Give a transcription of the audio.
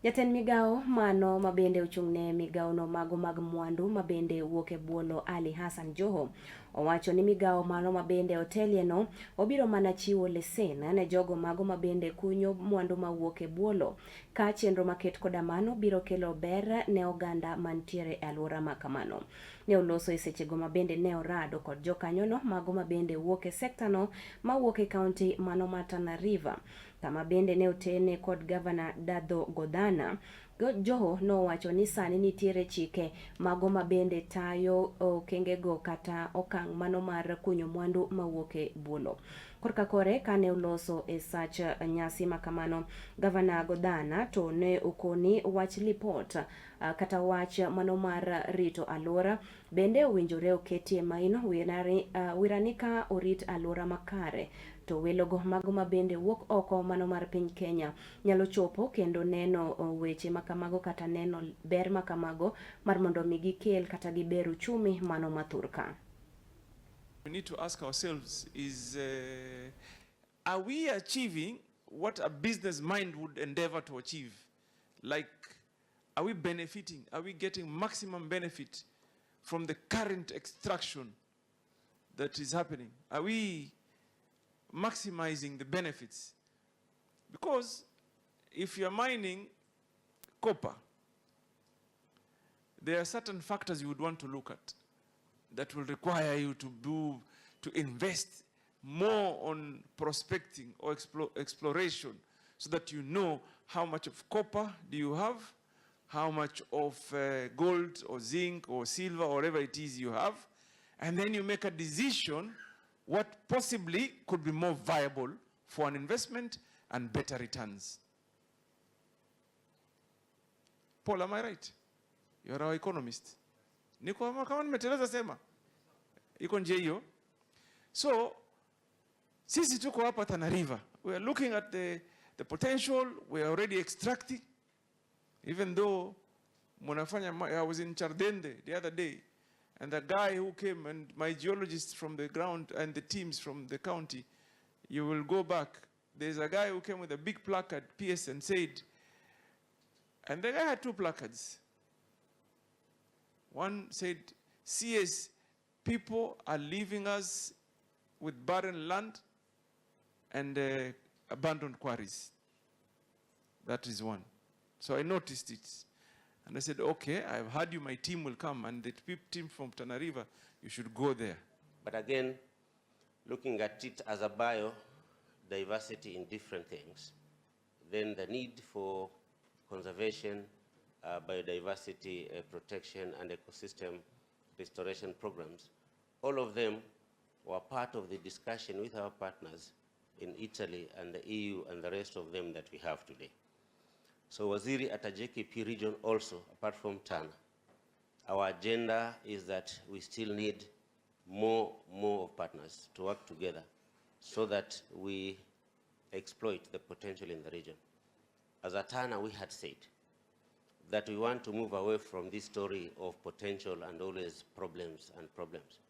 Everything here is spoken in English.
Jatend migao mano mabende ochung'ne migao no mago mag mwandu mabende wuok e bwolo Ali Hassan Joho owacho ni migao mano mabende otelie no obiro mana chiwo lesen ne jogo mago mabende kunyo mwandu mawuok e bwolo ka chenro maket koda mano biro kelo ber ne oganda mantiere e alwora ma kamano. Ne oloso e sechego mabende ne orado kod jokanyo no mago mabende wuok e sekta no mawuok e kaunti mano ma Tana River kama bende ne otene kod gavana Dadho Godana. Joho nowacho ni sani nitiere chike mago mabende tayo okengego kata okang' mano mar kunyo mwandu mawuok e bwolo. Korka kore kane oloso e sach nyasi makamano, gavana Godana to ne okoni wach lipot kata wach mano mar rito alwora bende owinjore oketie maino wiranika orit alwora makare to welogo mago mabende wuok oko mano mar piny Kenya nyalo chopo kendo neno weche makamago kata neno ber makamago mar mondo mi gikel kata giber uchumi mano mathurka. We need to ask ourselves is are we achieving what a business mind would endeavor to achieve? Like, are we benefiting? Are we getting maximum benefit from the current extraction that is happening? Are we maximizing the benefits? Because if you're mining copper, there are certain factors you would want to look at that will require you to invest more on prospecting or exploration, so that you know how much of copper do you have, how much of gold or zinc or silver or whatever it is you have, and then you make a decision what possibly could be more viable for an investment and better returns. Paul, am I right? You're our economist. Niko kama nimeteleza sema. Iko nje hiyo. So, sisi tuko hapa Tana River. We are looking at the potential. We are already extracting. Even though I was in Chardende the other day, and the guy who came, and my geologists from the ground and the teams from the county, you will go back. There's a guy who came with a big placard, PS, and said, and the guy had two placards. One said, CS, people are leaving us with barren land and abandoned quarries. That is one. So I noticed it. And I said, okay, I've heard you, my team will come, and the team from Tana River, you should go there. But again, looking at it as a biodiversity in different things, then the need for conservation, biodiversity protection, and ecosystem restoration programs, all of them were part of the discussion with our partners in Italy and the EU and the rest of them that we have today. So Waziri at a JKP region also, apart from Tana, our agenda is that we still need more partners to work together so that we exploit the potential in the region. As a Tana, we had said that we want to move away from this story of potential and always problems and problems.